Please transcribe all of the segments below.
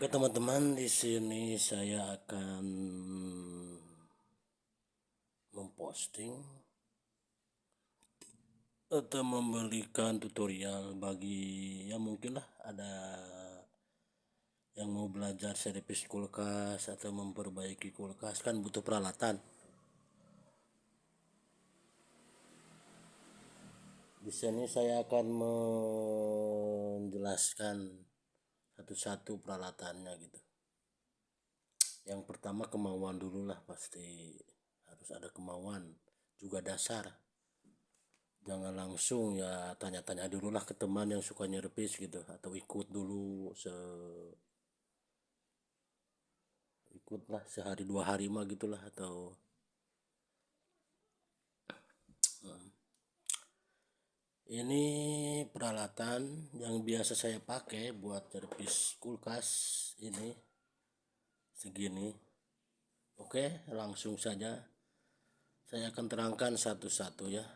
Oke teman-teman, di sini saya akan memposting atau memberikan tutorial bagi yang mungkin lah ada yang mau belajar servis kulkas atau memperbaiki kulkas, kan butuh peralatan. Di sini saya akan menjelaskan satu-satu peralatannya gitu. Yang pertama kemauan dulu lah, pasti harus ada kemauan, juga dasar. Jangan langsung ya tanya-tanya dulu lah ke teman yang suka nyervis gitu, atau ikut dulu ikutlah sehari 2 hari mah gitulah. Atau ini peralatan yang biasa saya pakai buat servis kulkas, ini segini. Oke, langsung saja saya akan terangkan satu-satu ya.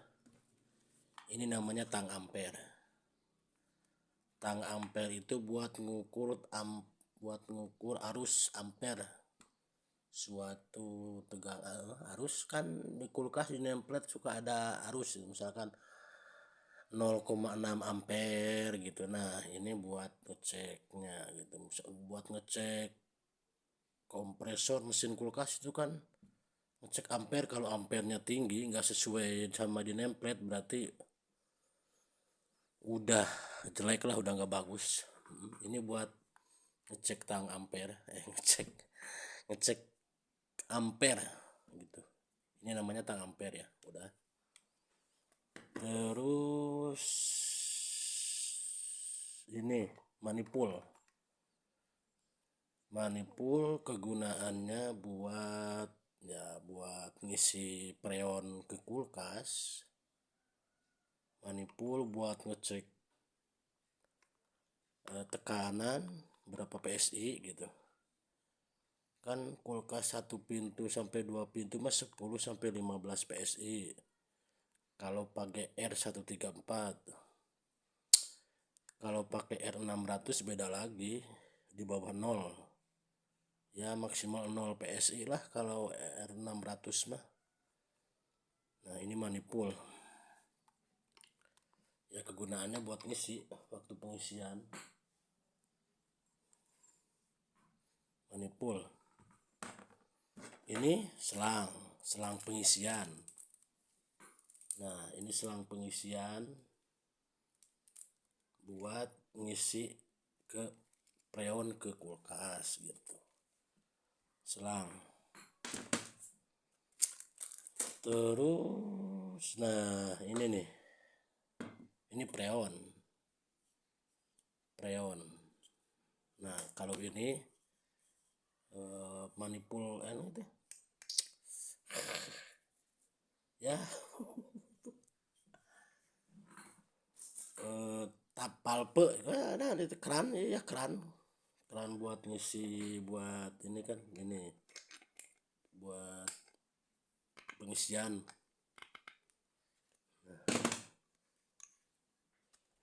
Ini namanya tang ampere. Tang ampere itu buat ngukur arus ampere suatu tegangan. Arus kan di kulkas di nameplate suka ada arus, misalkan 0,6 ampere gitu. Nah ini buat ngeceknya gitu, buat ngecek kompresor mesin kulkas itu kan ngecek ampere. Kalau ampernya tinggi nggak sesuai sama di nameplate, berarti udah jelek lah, udah nggak bagus. Ini buat ngecek tang ampere, ngecek ampere gitu. Ini namanya tang ampere ya, udah. Terus ini manipul kegunaannya buat ngisi freon ke kulkas. Manipul buat ngecek tekanan berapa PSI gitu. Kan kulkas 1 pintu sampai 2 pintu mah 10 sampai 15 PSI. Kalau pakai R134, kalau pakai R600 beda lagi, di bawah 0. Ya maksimal 0 PSI lah kalau R600 mah. Nah ini manipul. Ya kegunaannya buat ngisi waktu pengisian. Manipul. Ini selang pengisian. Nah ini selang pengisian buat ngisi ke freon ke kulkas gitu. Selang. Terus nah ini nih, ini freon. Nah kalau ini manipul itu ya tapalpe, ada itu keran ya, keran buat ngisi, buat ini kan, ini buat pengisian.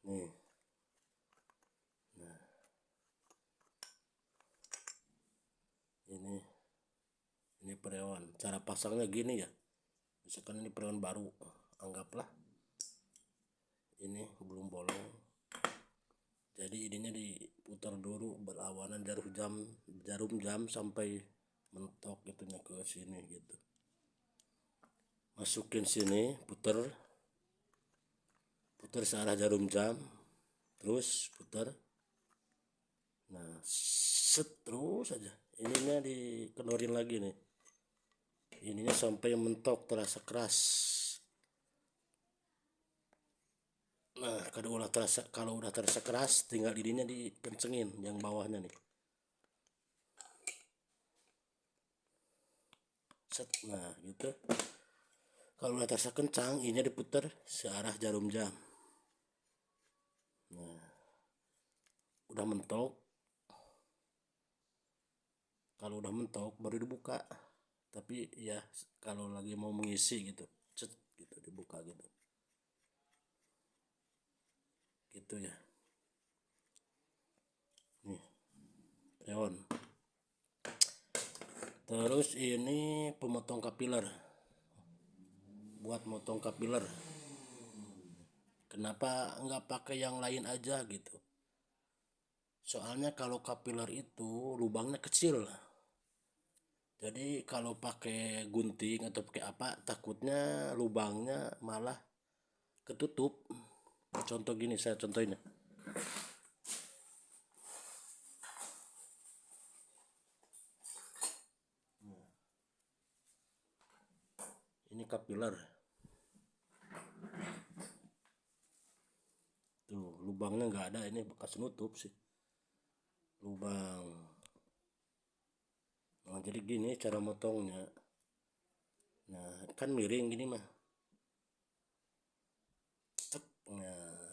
Nih, nah ini freon. Cara pasangnya gini ya, misalkan ini freon baru, anggaplah ini belum bolong, jadi ininya diputar dulu berlawanan jarum jam sampai mentok itunya ke sini gitu. Masukin sini, putar searah jarum jam, terus putar. Nah terus aja ininya dikeluarin lagi nih, ininya sampai mentok terasa keras. Nah kalau udah terasa keras, tinggal ininya dikencengin yang bawahnya nih. Nah gitu. Kalau udah terasa kencang, ininya diputar searah jarum jam. Nah udah mentok. Kalau udah mentok baru dibuka. Tapi ya kalau lagi mau mengisi gitu, gitu dibuka gitu. Gitu ya. Nih freon. Terus ini pemotong kapiler, buat motong kapiler. Kenapa nggak pakai yang lain aja gitu? Soalnya kalau kapiler itu lubangnya kecil. Jadi kalau pakai gunting atau pakai apa, takutnya lubangnya malah ketutup. Contoh gini, saya contohin ya. Ini kapiler. Tuh, lubangnya nggak ada, ini bekas nutup sih. Lubang. Nah, jadi gini cara motongnya. Nah, kan miring gini mah. Cek. Nah,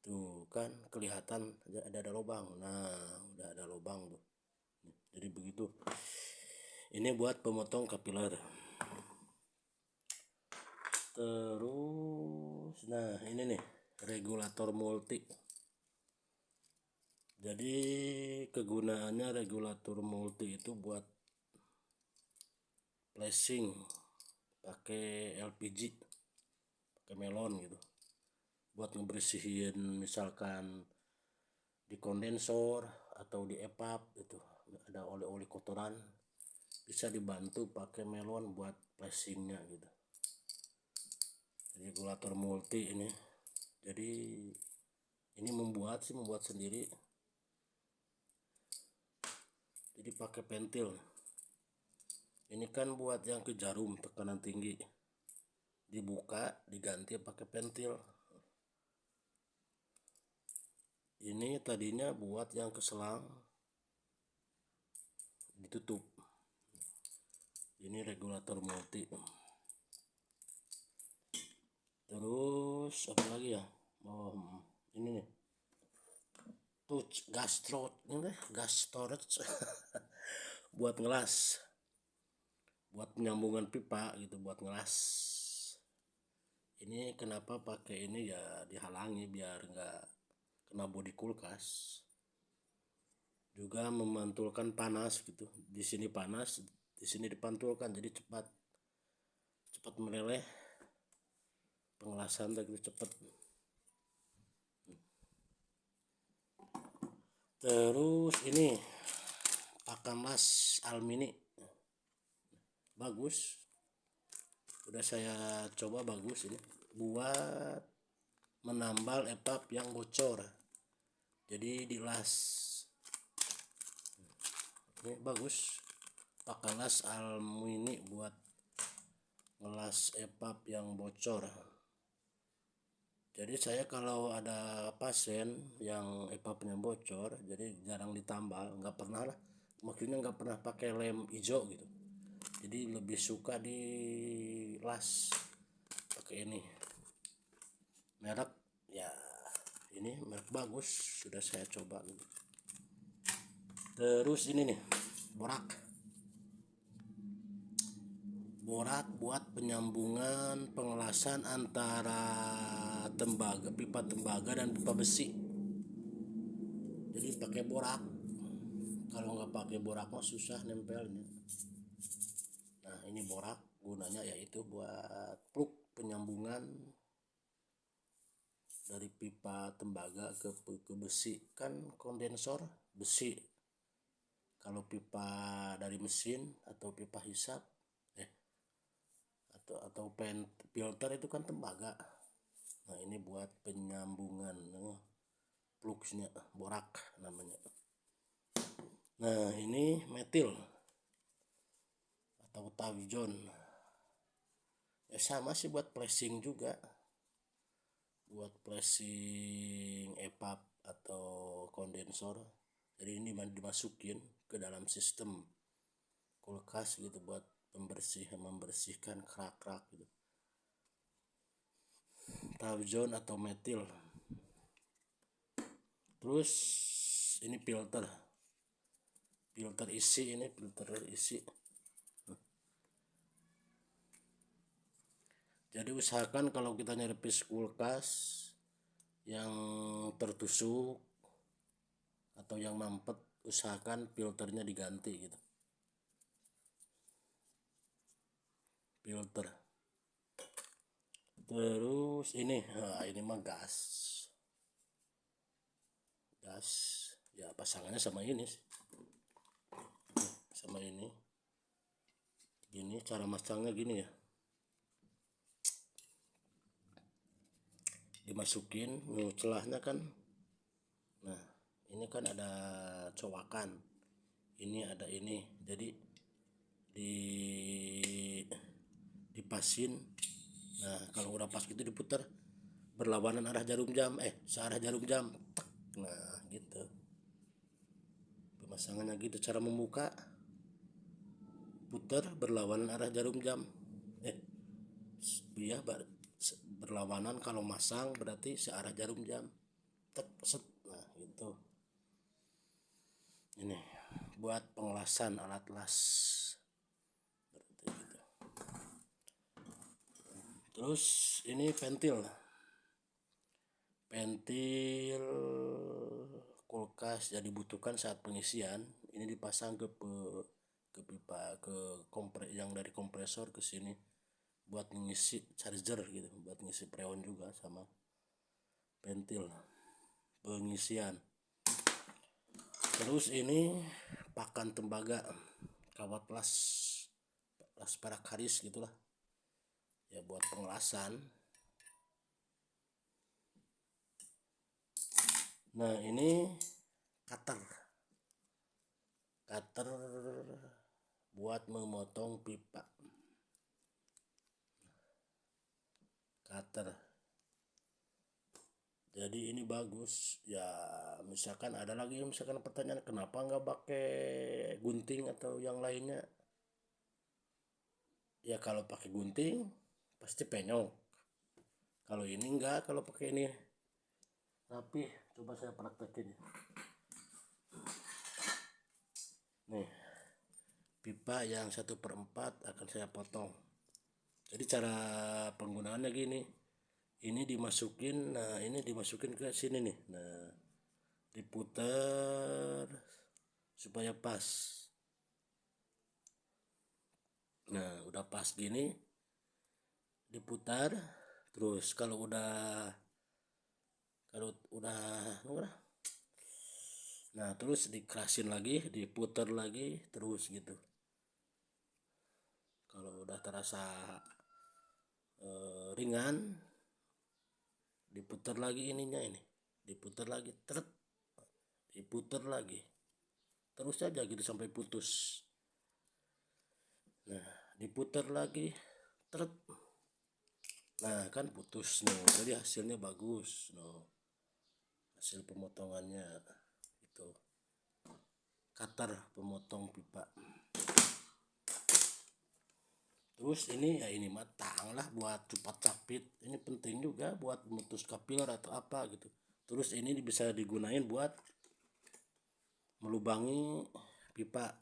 tuh kan kelihatan ada lubang. Nah, udah ada lubang tuh. Jadi begitu. Ini buat pemotong kapiler. Terus, nah ini nih regulator multi. Jadi kegunaannya regulator multi itu buat flashing pakai LPG, pakai melon gitu, buat ngebersihin misalkan di kondensor atau di epap itu ada oli-oli kotoran, bisa dibantu pakai melon buat flashingnya gitu. Regulator multi ini, jadi ini membuat sendiri, jadi pakai pentil. Ini kan buat yang ke jarum tekanan tinggi, dibuka diganti pakai pentil. Ini tadinya buat yang ke selang, ditutup. Ini regulator multi. Terus apa lagi ya? Oh, ini nih, touch gas storage buat ngelas, buat penyambungan pipa gitu, buat ngelas. Ini kenapa pakai ini ya, dihalangi biar nggak kena bodi kulkas. Juga memantulkan panas gitu, di sini panas, di sini dipantulkan, jadi cepat meleleh, pengelasan gitu cepat. Terus ini pakan las almini, bagus, udah saya coba, bagus ini buat menambal epap yang bocor, jadi dilas. Ini bagus, pakan las almini buat ngelas epap yang bocor. Jadi saya kalau ada pasien yang epapnya bocor, jadi jarang ditambal, nggak pernah lah, maksudnya nggak pernah pakai lem hijau gitu. Jadi lebih suka di las pakai ini. Merek ya, ini merek bagus, sudah saya coba gitu. Terus ini nih, borak buat penyambungan pengelasan antara tembaga, pipa tembaga dan pipa besi. Jadi pakai borak. Kalau nggak pakai borak mah susah nempelnya. Nah ini borak, gunanya yaitu buat plug penyambungan dari pipa tembaga ke besi. Kan kondensor besi. Kalau pipa dari mesin atau pipa hisap atau filter itu kan tembaga. Nah ini buat penyambungan plugsnya, borak namanya. Nah ini metil atau tavjon, ya sama sih, buat flashing juga, buat flashing epap atau kondensor. Jadi ini dimasukin ke dalam sistem kulkas gitu, buat membersihkan kerak-kerak gitu. Tavjon atau metil. Terus ini filter isi, ini filter isi. Jadi usahakan kalau kita nyerepis kulkas yang tertusuk atau yang mampet, usahakan filternya diganti gitu, filter. Terus ini, nah ini mah gas ya, pasangannya sama ini sih. Sama ini gini, cara masangnya gini ya, dimasukin celahnya kan. Nah ini kan ada cowakan, ini ada ini, jadi dipasin. Nah kalau udah pas gitu diputar berlawanan arah jarum jam, searah jarum jam. Nah gitu pemasangannya gitu, cara membuka putar berlawanan arah jarum jam, iya berlawanan. Kalau masang berarti searah jarum jam, tek set. Nah gitu, ini buat pengelasan alat las berarti gitu. Terus ini ventil kulkas yang dibutuhkan saat pengisian. Ini dipasang ke pipa, ke yang dari kompresor ke sini buat ngisi charger gitu, buat ngisi freon juga sama ventil pengisian. Terus ini pakan tembaga, kawat las perak haris gitulah ya, buat pengelasan. Nah ini cutter buat memotong pipa, cutter. Jadi ini bagus ya. Misalkan ada lagi misalkan pertanyaan, kenapa nggak pakai gunting atau yang lainnya? Ya kalau pakai gunting pasti penyok, kalau ini enggak, kalau pakai ini rapi. Coba saya praktekin nih, pipa yang 1/4 akan saya potong. Jadi cara penggunaannya gini, ini dimasukin, nah ini dimasukin ke sini nih, nah diputar supaya pas. Nah udah pas gini diputar terus. Kalau udah nah terus dikerasin lagi, diputar lagi terus gitu. Kalau udah terasa ringan diputar lagi ininya, ini diputar lagi, diputar lagi terus aja gitu sampai putus. Nah diputar lagi, nah kan putus nih. Jadi hasilnya bagus hasil pemotongannya itu, cutter pemotong pipa. Terus ini ya, ini mah tang lah buat cepat capit, ini penting juga buat memutus kapiler atau apa gitu. Terus ini bisa digunain buat melubangi pipa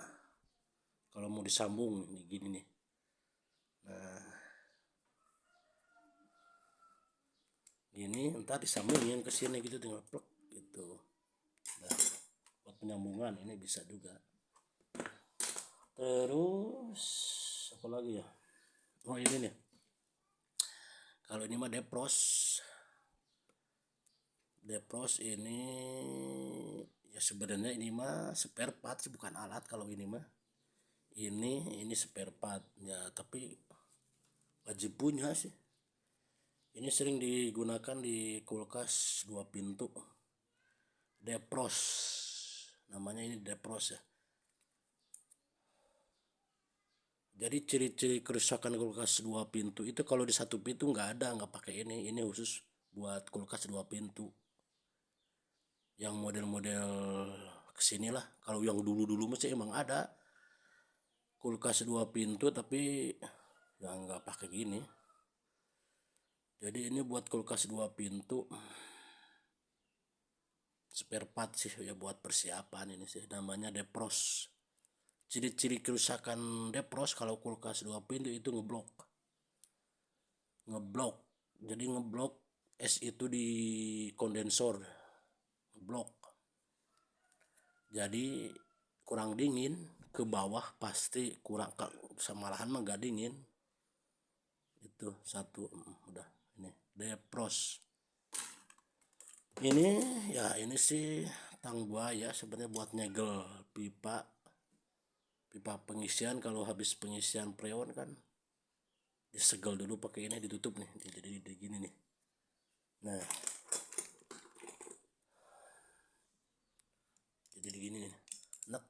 kalau mau disambung nih, gini nih. Nah ini entar disambungin ke sini gitu, tinggal plek gitu. Nah, buat penyambungan ini bisa juga. Terus apa lagi ya, oh ini nih, kalau ini mah depros ini ya sebenarnya ini mah spare part sih, bukan alat. Kalau ini mah ini spare part ya, tapi wajib punya sih. Ini sering digunakan di kulkas 2 pintu, depros namanya, ini depros ya. Jadi ciri-ciri kerusakan kulkas 2 pintu itu, kalau di 1 pintu nggak pakai ini khusus buat kulkas 2 pintu yang model-model kesini lah. Kalau yang dulu masih emang ada kulkas 2 pintu tapi ya nggak pakai gini. Jadi ini buat kulkas 2 pintu spare part sih ya, buat persiapan ini sih, namanya depros. Ciri-ciri kerusakan depros kalau kulkas 2 pintu itu ngeblok. Jadi ngeblok es itu di kondensor, ngeblok. jadi kurang dingin, ke bawah pasti kurang, malahan mah gak dingin. Itu satu. Udah, ini defrost. Ini ya, ini sih tang buaya sebenarnya buat nyegel pipa pengisian. Kalau habis pengisian freon kan disegel dulu pakai ini, ditutup nih, jadi gini nih. Nah, jadi gini nih, nek.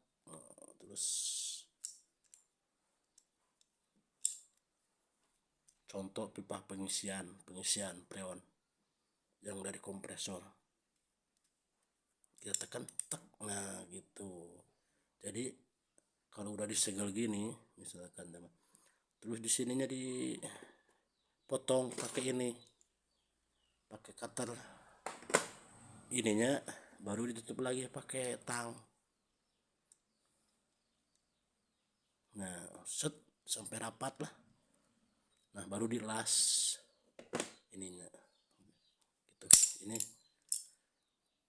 Terus contoh pipa pengisian freon yang dari kompresor, kita tekan tek, nah gitu. Jadi kalau udah disegel gini misalkan, terus di sininya dipotong pakai ini, pakai cutter ininya, baru ditutup lagi pakai tang. Nah, set sampai rapat lah. Nah, baru dilas ininya gitu. Ini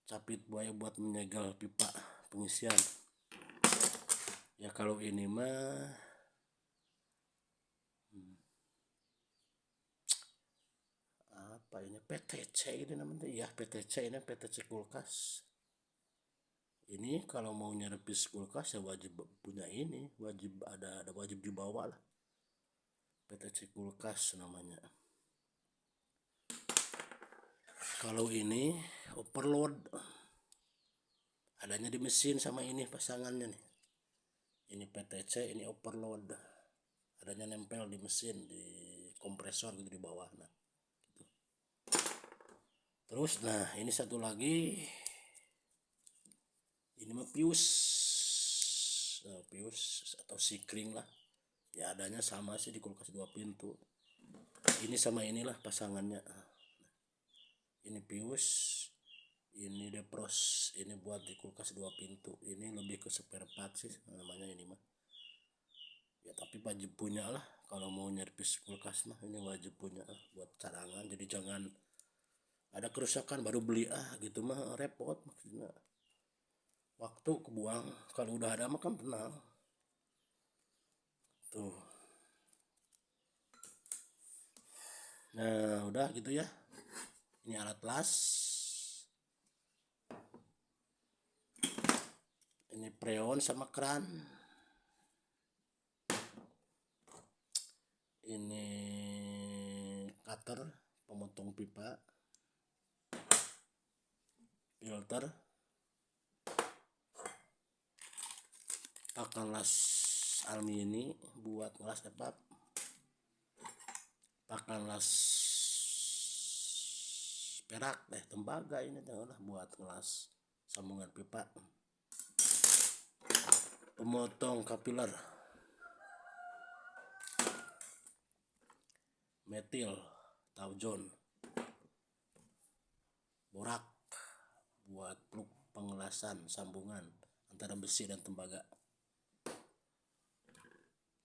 capit buaya buat menyegel pipa pengisian. Ya kalau ini mah apa ini, PTC ini namanya ya, PTC ini, PTC kulkas. Ini kalau mau nyervis kulkas ya wajib punya ini, wajib ada wajib dibawa lah, PTC kulkas namanya. Kalau ini overload, adanya di mesin sama ini pasangannya nih. Ini PTC, ini overload, adanya nempel di mesin, di kompresor gitu di bawah. Nah, gitu. Terus nah ini satu lagi, ini mah fuse, fuse atau sikring lah ya, adanya sama sih di kulkas 2 pintu. Ini sama inilah pasangannya. Ini fuse, ini defrost, ini buat di kulkas 2 pintu. Ini lebih ke spare part sih namanya ini mah ya, tapi wajib punya lah kalau mau nyervis kulkas mah, ini wajib punya lah buat cadangan. Jadi jangan ada kerusakan baru beli gitu mah repot, maksudnya waktu kebuang. Kalau udah ada mah kan tenang tuh. Nah udah gitu ya, ini alat las, ini freon sama keran, ini cutter pemotong pipa, filter, pakan las alumini buat ngelas epap, pakan las perak tembaga ini lah buat ngelas sambungan pipa, pemotong kapiler, metil, taujon, borak buat plug pengelasan sambungan antara besi dan tembaga,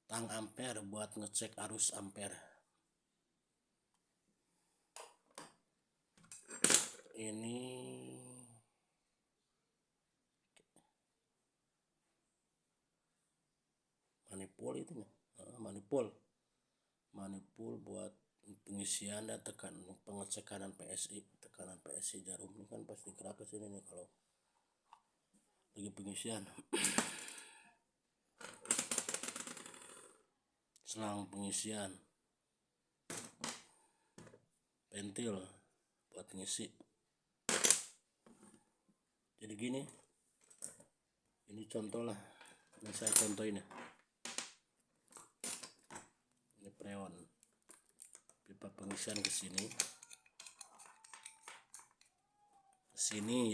tang ampere buat ngecek arus ampere, ini manipul itu nih, manipul buat pengisian dan pengecekan PSI, tekanan PSI jarum ini kan pasti gerak ke sini nih kalau lagi pengisian. Selang pengisian, pentil buat ngisi. Jadi gini, ini contoh lah, ini saya contohin ya. Ini freon, pipa pengisian ke sini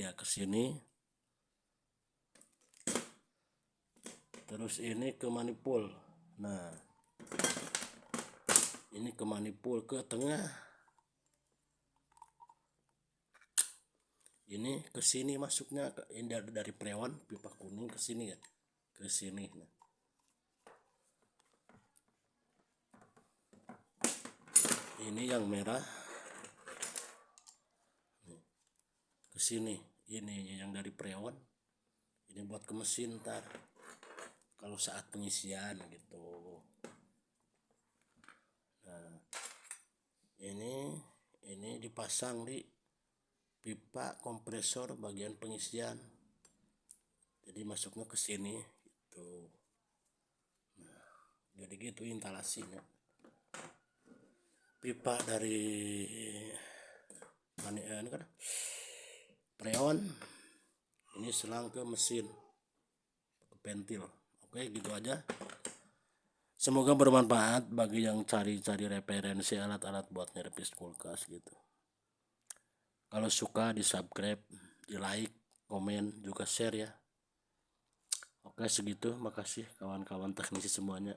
ya, ke sini. Terus ini ke manipul. Nah, ini ke manipul ke tengah. Ini ke sini masuknya, ini dari freon pipa kuning ke sini ya, ke sini. Nah, ini yang merah ke sini, ini yang dari freon ini buat ke mesin ntar kalau saat pengisian gitu. Nah ini dipasang di pipa kompresor bagian pengisian, jadi masuknya ke sini gitu. Nah, jadi gitu instalasinya. Pipa dari ini kan freon, ini selang ke mesin ke ventil. Oke gitu aja, semoga bermanfaat bagi yang cari-cari referensi alat-alat buat nyervis kulkas gitu. Kalau suka di subscribe, di like, komen, juga share ya. Oke segitu, makasih kawan-kawan teknisi semuanya.